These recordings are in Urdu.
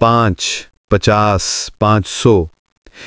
5, 50, 500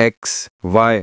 x, y।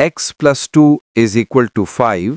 x + 2 = 5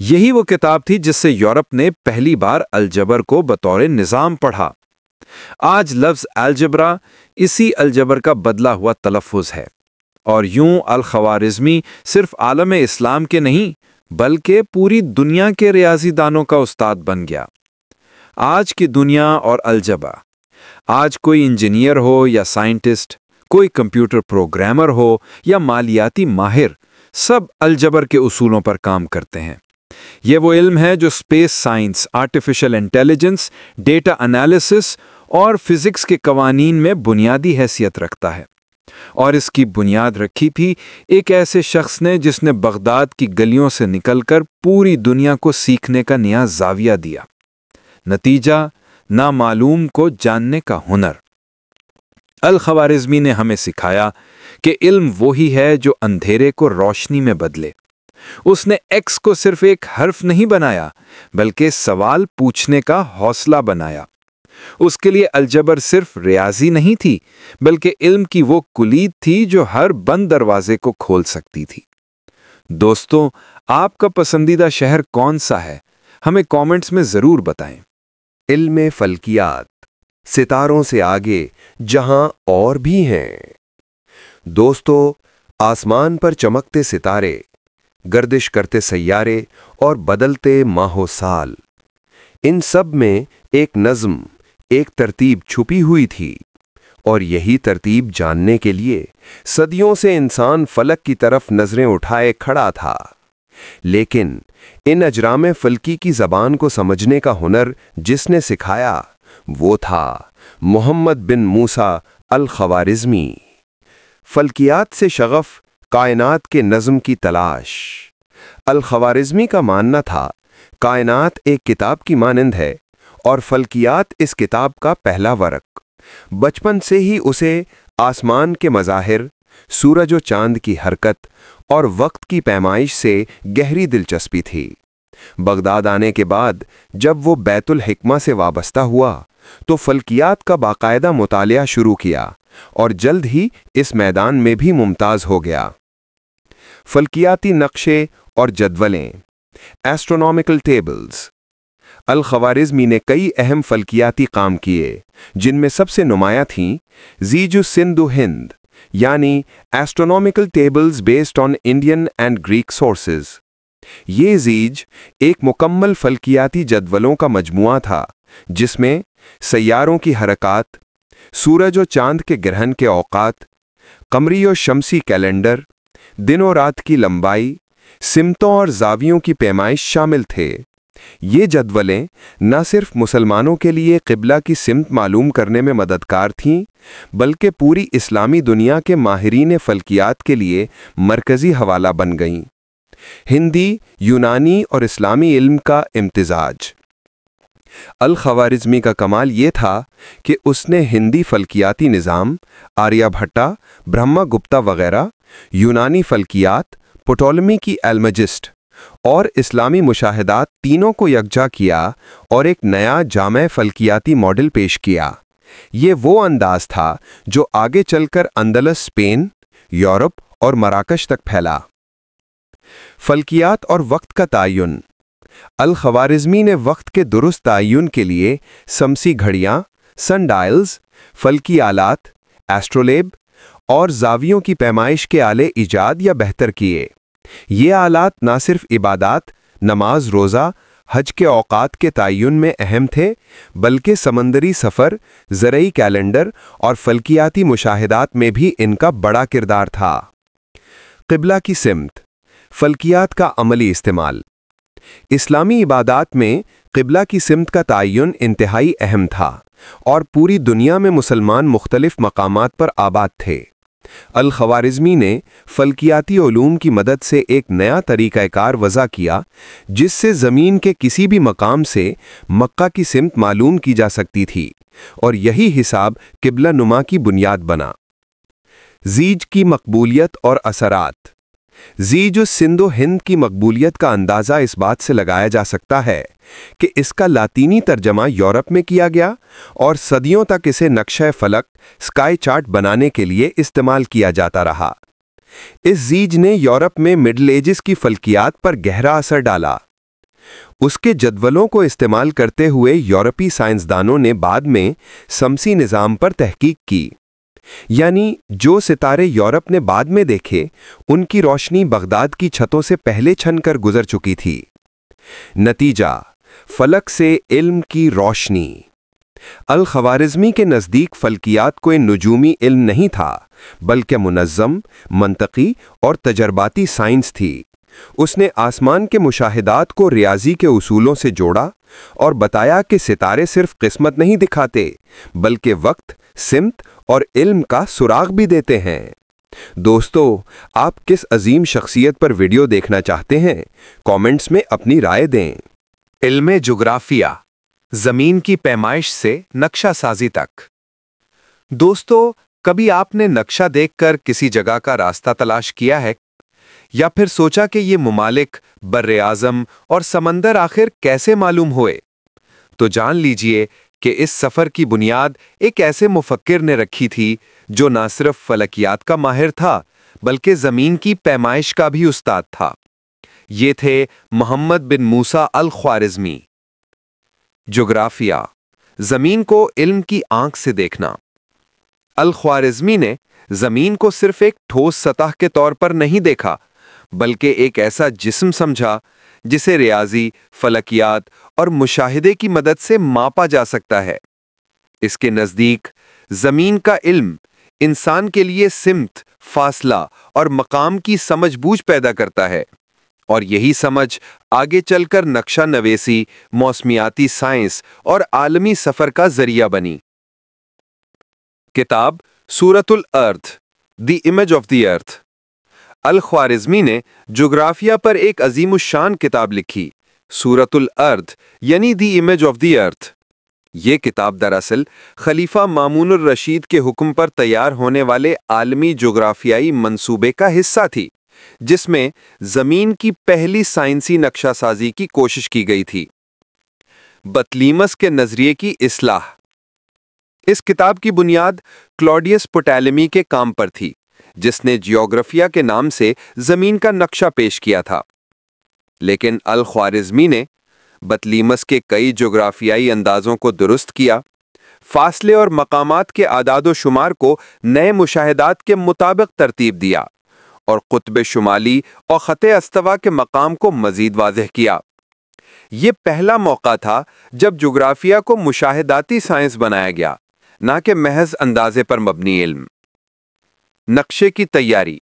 یہی وہ کتاب تھی جس سے یورپ نے پہلی بار الجبر کو بطور نظام پڑھا۔ آج لفظ الجبرا اسی الجبر کا بدلا ہوا تلفظ ہے، اور یوں الخوارزمی صرف عالم اسلام کے نہیں بلکہ پوری دنیا کے ریاضی دانوں کا استاد بن گیا۔ آج کی دنیا اور الجبرا، آج کوئی انجینئر ہو یا سائنٹسٹ، کوئی کمپیوٹر پروگرامر ہو یا مالیاتی ماہر، سب الجبر کے اصولوں پر کام کرتے ہیں۔ یہ وہ علم ہے جو space science, artificial intelligence, data analysis اور فزکس کے قوانین میں بنیادی حیثیت رکھتا ہے، اور اس کی بنیاد رکھی تھی ایک ایسے شخص نے جس نے بغداد کی گلیوں سے نکل کر پوری دنیا کو سیکھنے کا نیا زاویہ دیا۔ نتیجہ، نامعلوم کو جاننے کا ہنر۔ الخوارزمی نے ہمیں سکھایا کہ علم وہی ہے جو اندھیرے کو روشنی میں بدلے۔ اس نے ایکس کو صرف ایک حرف نہیں بنایا بلکہ سوال پوچھنے کا حوصلہ بنایا۔ اس کے لیے الجبر صرف ریاضی نہیں تھی بلکہ علم کی وہ کلید تھی جو ہر بند دروازے کو کھول سکتی تھی۔ دوستو، آپ کا پسندیدہ شہر کون سا ہے؟ ہمیں کامنٹس میں ضرور بتائیں۔ علم فلکیات، ستاروں سے آگے جہاں اور بھی ہیں۔ دوستو، آسمان پر چمکتے ستارے، گردش کرتے سیارے اور بدلتے ماہ و سال، ان سب میں ایک نظم، ایک ترتیب چھپی ہوئی تھی، اور یہی ترتیب جاننے کے لیے صدیوں سے انسان فلک کی طرف نظریں اٹھائے کھڑا تھا۔ لیکن ان اجرام فلکی کی زبان کو سمجھنے کا ہنر جس نے سکھایا وہ تھا محمد بن موسیٰ الخوارزمی۔ فلکیات سے شغف، کائنات کے نظم کی تلاش۔ الخوارزمی کا ماننا تھا کائنات ایک کتاب کی مانند ہے اور فلکیات اس کتاب کا پہلا ورق۔ بچپن سے ہی اسے آسمان کے مظاہر، سورج و چاند کی حرکت اور وقت کی پیمائش سے گہری دلچسپی تھی۔ بغداد آنے کے بعد جب وہ بیت الحکمہ سے وابستہ ہوا تو فلکیات کا باقاعدہ مطالعہ شروع کیا اور جلد ہی اس میدان میں بھی ممتاز ہو گیا۔ فلکیاتی نقشے اور جدولیں، ایسٹرونومیکل ٹیبلز۔ الخوارزمی نے کئی اہم فلکیاتی کام کیے جن میں سب سے نمایاں تھیں زیج السندھ و ہند، یعنی astronomical tables based on Indian and Greek sources. یہ زیج ایک مکمل فلکیاتی جدولوں کا مجموعہ تھا جس میں سیاروں کی حرکات، سورج و چاند کے گرہن کے اوقات، قمری و شمسی کیلنڈر، دن و رات کی لمبائی، سمتوں اور زاویوں کی پیمائش شامل تھے۔ یہ جدولیں نہ صرف مسلمانوں کے لیے قبلہ کی سمت معلوم کرنے میں مددگار تھیں بلکہ پوری اسلامی دنیا کے ماہرین فلکیات کے لیے مرکزی حوالہ بن گئیں۔ ہندی، یونانی اور اسلامی علم کا امتزاج۔ الخوارزمی کا کمال یہ تھا کہ اس نے ہندی فلکیاتی نظام، آریہ بھٹا، برہما گپتا وغیرہ، یونانی فلکیات، پٹولمی کی المیجسٹ اور اسلامی مشاہدات تینوں کو یکجا کیا اور ایک نیا جامع فلکیاتی ماڈل پیش کیا۔ یہ وہ انداز تھا جو آگے چل کر اندلس، اسپین، یورپ اور مراکش تک پھیلا۔ فلکیات اور وقت کا تعین۔ الخوارزمی نے وقت کے درست تعین کے لیے شمسی گھڑیاں، سن ڈائلز، فلکی آلات، ایسٹرولیب اور زاویوں کی پیمائش کے آلے ایجاد یا بہتر کیے۔ یہ آلات نہ صرف عبادات، نماز، روزہ، حج کے اوقات کے تعین میں اہم تھے بلکہ سمندری سفر، زرعی کیلنڈر اور فلکیاتی مشاہدات میں بھی ان کا بڑا کردار تھا۔ قبلہ کی سمت، فلکیات کا عملی استعمال۔ اسلامی عبادات میں قبلہ کی سمت کا تعین انتہائی اہم تھا اور پوری دنیا میں مسلمان مختلف مقامات پر آباد تھے۔ الخوارزمی نے فلکیاتی علوم کی مدد سے ایک نیا طریقہ کار وضع کیا جس سے زمین کے کسی بھی مقام سے مکہ کی سمت معلوم کی جا سکتی تھی، اور یہی حساب قبلہ نما کی بنیاد بنا۔ زیج کی مقبولیت اور اثرات۔ زیج السندھ و ہند کی مقبولیت کا اندازہ اس بات سے لگایا جا سکتا ہے کہ اس کا لاطینی ترجمہ یورپ میں کیا گیا اور صدیوں تک اسے نقشہ فلک، اسکائی چارٹ بنانے کے لیے استعمال کیا جاتا رہا۔ اس زیج نے یورپ میں مڈل ایجز کی فلکیات پر گہرا اثر ڈالا۔ اس کے جدولوں کو استعمال کرتے ہوئے یورپی سائنسدانوں نے بعد میں شمسی نظام پر تحقیق کی، یعنی جو ستارے یورپ نے بعد میں دیکھے ان کی روشنی بغداد کی چھتوں سے پہلے چھن کر گزر چکی تھی۔ نتیجہ، فلک سے علم کی روشنی۔ الخوارزمی کے نزدیک فلکیات کوئی نجومی علم نہیں تھا، بلکہ منظم، منطقی اور تجرباتی سائنس تھی۔ اس نے آسمان کے مشاہدات کو ریاضی کے اصولوں سے جوڑا اور بتایا کہ ستارے صرف قسمت نہیں دکھاتے، بلکہ وقت، سمت اور علم کا سراغ بھی دیتے ہیں۔ دوستو، آپ کس عظیم شخصیت پر ویڈیو دیکھنا چاہتے ہیں؟ کامنٹس میں اپنی رائے دیں۔ علم جغرافیہ، زمین کی پیمائش سے نقشہ سازی تک۔ دوستو، کبھی آپ نے نقشہ دیکھ کر کسی جگہ کا راستہ تلاش کیا ہے؟ یا پھر سوچا کہ یہ ممالک، بر اعظم اور سمندر آخر کیسے معلوم ہوئے؟ تو جان لیجئے کہ اس سفر کی بنیاد ایک ایسے مفکر نے رکھی تھی جو نہ صرف فلکیات کا ماہر تھا بلکہ زمین کی پیمائش کا بھی استاد تھا۔ یہ تھے محمد بن موسیٰ الخوارزمی۔ جغرافیہ، زمین کو علم کی آنکھ سے دیکھنا۔ الخوارزمی نے زمین کو صرف ایک ٹھوس سطح کے طور پر نہیں دیکھا، بلکہ ایک ایسا جسم سمجھا جسے ریاضی، فلکیات اور مشاہدے کی مدد سے ماپا جا سکتا ہے۔ اس کے نزدیک زمین کا علم انسان کے لیے سمت، فاصلہ اور مقام کی سمجھ بوجھ پیدا کرتا ہے، اور یہی سمجھ آگے چل کر نقشہ نویسی، موسمیاتی سائنس اور عالمی سفر کا ذریعہ بنی۔ کتاب سورۃ الارض، دی امیج آف دی ارتھ۔ الخوارزمی نے جغرافیہ پر ایک عظیم الشان کتاب لکھی، سورۃ الارض یعنی دی امیج آف دی ارتھ۔ یہ کتاب دراصل خلیفہ مامون الرشید کے حکم پر تیار ہونے والے عالمی جغرافیائی منصوبے کا حصہ تھی، جس میں زمین کی پہلی سائنسی نقشہ سازی کی کوشش کی گئی تھی۔ بطلیمس کے نظریے کی اصلاح۔ اس کتاب کی بنیاد کلاڈیس پٹالمی کے کام پر تھی، جس نے جیوگرافیہ کے نام سے زمین کا نقشہ پیش کیا تھا۔ لیکن الخوارزمی نے بطلیمس کے کئی جغرافیائی اندازوں کو درست کیا، فاصلے اور مقامات کے اعداد و شمار کو نئے مشاہدات کے مطابق ترتیب دیا، اور قطب شمالی اور خط استوا کے مقام کو مزید واضح کیا۔ یہ پہلا موقع تھا جب جغرافیہ کو مشاہداتی سائنس بنایا گیا، نہ کہ محض اندازے پر مبنی علم۔ نقشے کی تیاری،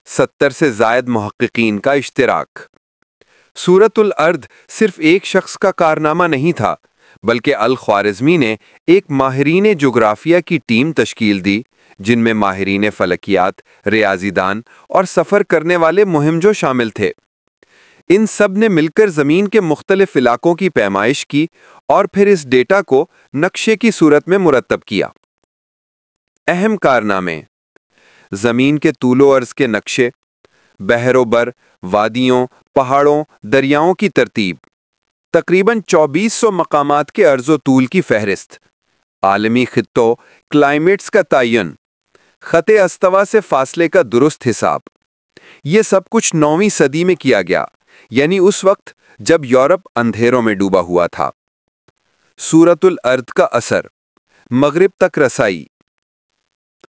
70 سے زائد محققین کا اشتراک۔ سورۃ الارض صرف ایک شخص کا کارنامہ نہیں تھا، بلکہ الخوارزمی نے ایک ماہرین جغرافیہ کی ٹیم تشکیل دی، جن میں ماہرین فلکیات، ریاضی دان اور سفر کرنے والے مہمجو شامل تھے۔ ان سب نے مل کر زمین کے مختلف علاقوں کی پیمائش کی اور پھر اس ڈیٹا کو نقشے کی صورت میں مرتب کیا۔ اہم کارنامے: زمین کے طول و عرض کے نقشے، بحر و بر، وادیوں، پہاڑوں، دریاؤں کی ترتیب، تقریباً 2400 مقامات کے عرض و طول کی فہرست، عالمی خطوں، کلائمیٹس کا تعین، خط استوا سے فاصلے کا درست حساب۔ یہ سب کچھ 9ویں صدی میں کیا گیا، یعنی اس وقت جب یورپ اندھیروں میں ڈوبا ہوا تھا۔ سورۃ الارض کا اثر، مغرب تک رسائی۔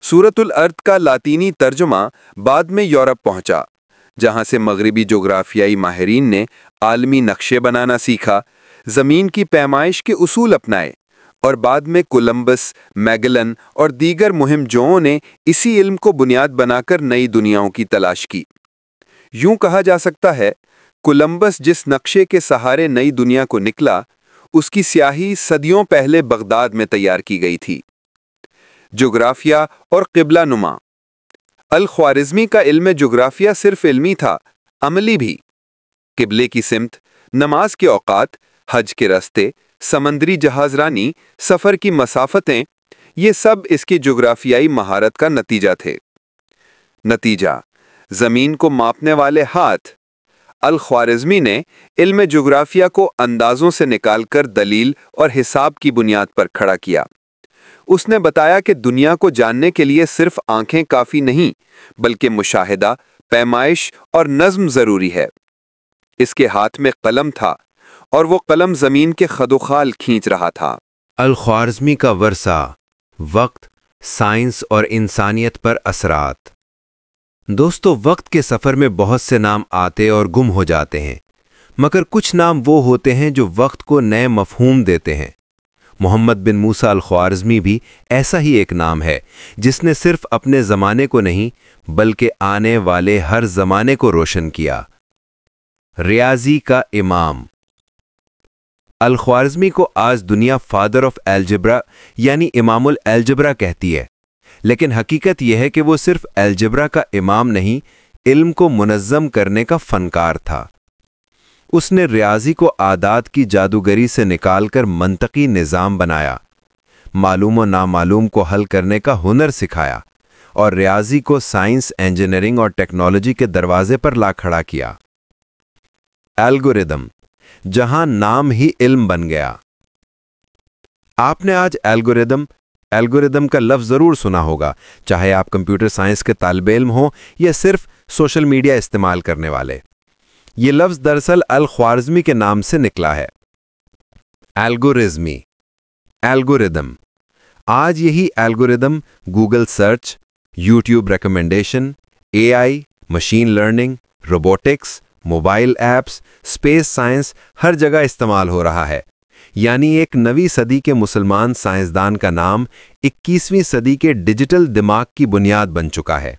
سورۃ الارض کا لاطینی ترجمہ بعد میں یورپ پہنچا، جہاں سے مغربی جغرافیائی ماہرین نے عالمی نقشے بنانا سیکھا، زمین کی پیمائش کے اصول اپنائے، اور بعد میں کولمبس، میگلن اور دیگر مہم جوؤں نے اسی علم کو بنیاد بنا کر نئی دنیاؤں کی تلاش کی۔ یوں کہا جا سکتا ہے، کولمبس جس نقشے کے سہارے نئی دنیا کو نکلا، اس کی سیاہی صدیوں پہلے بغداد میں تیار کی گئی تھی۔ جغرافیہ اور قبلہ نما۔ الخوارزمی کا علم جغرافیہ صرف علمی تھا، عملی بھی۔ قبلے کی سمت، نماز کے اوقات، حج کے راستے، سمندری جہاز رانی، سفر کی مسافتیں، یہ سب اس کی جغرافیائی مہارت کا نتیجہ تھے۔ نتیجہ: زمین کو ماپنے والے ہاتھ۔ الخوارزمی نے علم جغرافیہ کو اندازوں سے نکال کر دلیل اور حساب کی بنیاد پر کھڑا کیا۔ اس نے بتایا کہ دنیا کو جاننے کے لیے صرف آنکھیں کافی نہیں، بلکہ مشاہدہ، پیمائش اور نظم ضروری ہے۔ اس کے ہاتھ میں قلم تھا، اور وہ قلم زمین کے خد و خال کھینچ رہا تھا۔ الخوارزمی کا ورثہ، وقت، سائنس اور انسانیت پر اثرات۔ دوستو، وقت کے سفر میں بہت سے نام آتے اور گم ہو جاتے ہیں، مگر کچھ نام وہ ہوتے ہیں جو وقت کو نئے مفہوم دیتے ہیں۔ محمد بن موسیٰ الخوارزمی بھی ایسا ہی ایک نام ہے جس نے صرف اپنے زمانے کو نہیں بلکہ آنے والے ہر زمانے کو روشن کیا۔ ریاضی کا امام۔ الخوارزمی کو آج دنیا فادر آف الجبرا یعنی امام الجبرا کہتی ہے، لیکن حقیقت یہ ہے کہ وہ صرف الجبرا کا امام نہیں، علم کو منظم کرنے کا فنکار تھا۔ اس نے ریاضی کو اعداد کی جادوگری سے نکال کر منطقی نظام بنایا، معلوم و نامعلوم کو حل کرنے کا ہنر سکھایا، اور ریاضی کو سائنس، انجینئرنگ اور ٹیکنالوجی کے دروازے پر لا کھڑا کیا۔ الگوریدم، جہاں نام ہی علم بن گیا۔ آپ نے آج الگوریدم کا لفظ ضرور سنا ہوگا، چاہے آپ کمپیوٹر سائنس کے طالب علم ہوں یا صرف سوشل میڈیا استعمال کرنے والے۔ یہ لفظ دراصل الخوارزمی کے نام سے نکلا ہے۔ الگوریدم۔ آج یہی algorithm Google search, YouTube recommendation, AI، machine learning, robotics, mobile apps, space science ہر جگہ استعمال ہو رہا ہے۔ یعنی ایک نویں صدی کے مسلمان سائنسدان کا نام 21ویں صدی کے ڈیجیٹل دماغ کی بنیاد بن چکا ہے۔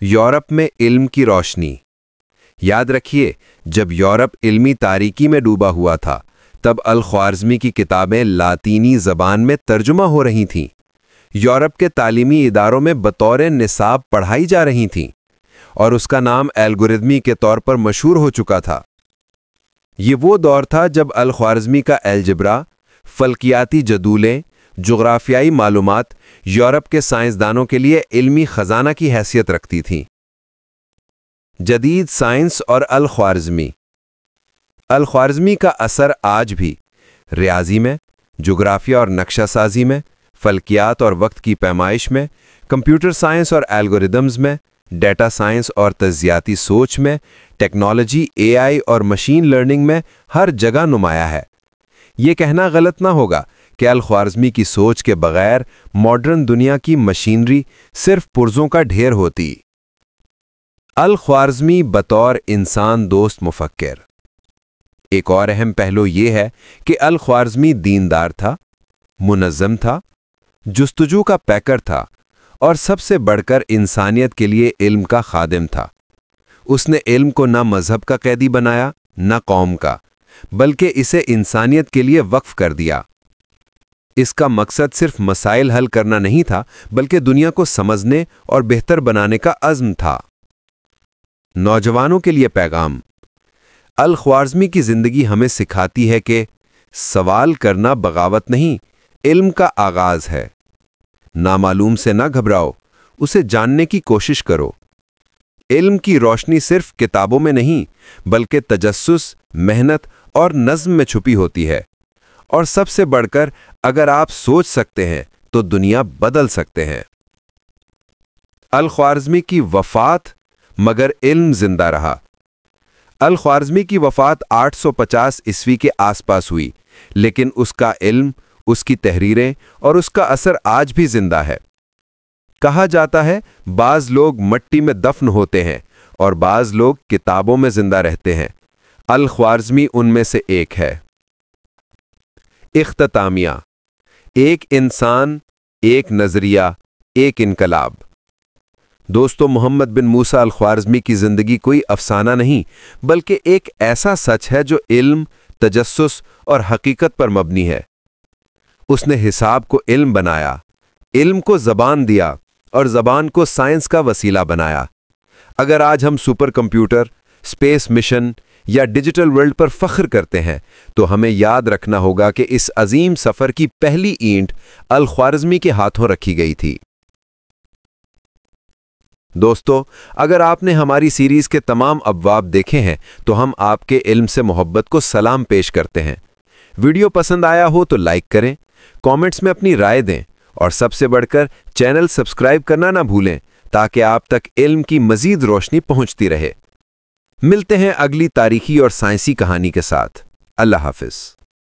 یورپ میں علم کی روشنی۔ یاد رکھیے، جب یورپ علمی تاریکی میں ڈوبا ہوا تھا، تب الخوارزمی کی کتابیں لاطینی زبان میں ترجمہ ہو رہی تھیں، یورپ کے تعلیمی اداروں میں بطور نصاب پڑھائی جا رہی تھیں، اور اس کا نام الگوریدمی کے طور پر مشہور ہو چکا تھا۔ یہ وہ دور تھا جب الخوارزمی کا الجبرا، فلکیاتی جدولیں، جغرافیائی معلومات یورپ کے سائنسدانوں کے لیے علمی خزانہ کی حیثیت رکھتی تھیں۔ جدید سائنس اور الخوارزمی کا اثر آج بھی ریاضی میں، جغرافیہ اور نقشہ سازی میں، فلکیات اور وقت کی پیمائش میں، کمپیوٹر سائنس اور الگوریدمز میں، ڈیٹا سائنس اور تجزیاتی سوچ میں، ٹیکنالوجی، AI اور مشین لرننگ میں ہر جگہ نمایاں ہے۔ یہ کہنا غلط نہ ہوگا کہ الخوارزمی کی سوچ کے بغیر ماڈرن دنیا کی مشینری صرف پرزوں کا ڈھیر ہوتی۔ الخوارزمی بطور انسان دوست مفکر۔ ایک اور اہم پہلو یہ ہے کہ الخوارزمی دیندار تھا، منظم تھا، جستجو کا پیکر تھا، اور سب سے بڑھ کر انسانیت کے لیے علم کا خادم تھا۔ اس نے علم کو نہ مذہب کا قیدی بنایا، نہ قوم کا، بلکہ اسے انسانیت کے لیے وقف کر دیا۔ اس کا مقصد صرف مسائل حل کرنا نہیں تھا، بلکہ دنیا کو سمجھنے اور بہتر بنانے کا عزم تھا۔ نوجوانوں کے لیے پیغام۔ الخوارزمی کی زندگی ہمیں سکھاتی ہے کہ سوال کرنا بغاوت نہیں، علم کا آغاز ہے۔ نامعلوم سے نہ گھبراؤ، اسے جاننے کی کوشش کرو۔ علم کی روشنی صرف کتابوں میں نہیں، بلکہ تجسس، محنت اور نظم میں چھپی ہوتی ہے۔ اور سب سے بڑھ کر، اگر آپ سوچ سکتے ہیں تو دنیا بدل سکتے ہیں۔ الخوارزمی کی وفات، مگر علم زندہ رہا۔ الخوارزمی کی وفات 850 عیسوی کے آس پاس ہوئی، لیکن اس کا علم، اس کی تحریریں اور اس کا اثر آج بھی زندہ ہے۔ کہا جاتا ہے بعض لوگ مٹی میں دفن ہوتے ہیں اور بعض لوگ کتابوں میں زندہ رہتے ہیں۔ الخوارزمی ان میں سے ایک ہے۔ اختتامیہ۔ ایک انسان، ایک نظریہ، ایک انقلاب۔ دوستو، محمد بن موسیٰ الخوارزمی کی زندگی کوئی افسانہ نہیں، بلکہ ایک ایسا سچ ہے جو علم، تجسس اور حقیقت پر مبنی ہے۔ اس نے حساب کو علم بنایا، علم کو زبان دیا اور زبان کو سائنس کا وسیلہ بنایا۔ اگر آج ہم سپر کمپیوٹر، اسپیس مشن یا ڈیجیٹل ورلڈ پر فخر کرتے ہیں تو ہمیں یاد رکھنا ہوگا کہ اس عظیم سفر کی پہلی اینٹ الخوارزمی کے ہاتھوں رکھی گئی تھی۔ دوستو، اگر آپ نے ہماری سیریز کے تمام ابواب دیکھے ہیں تو ہم آپ کے علم سے محبت کو سلام پیش کرتے ہیں۔ ویڈیو پسند آیا ہو تو لائک کریں، کامنٹس میں اپنی رائے دیں، اور سب سے بڑھ کر چینل سبسکرائب کرنا نہ بھولیں تاکہ آپ تک علم کی مزید روشنی پہنچتی رہے۔ ملتے ہیں اگلی تاریخی اور سائنسی کہانی کے ساتھ۔ اللہ حافظ۔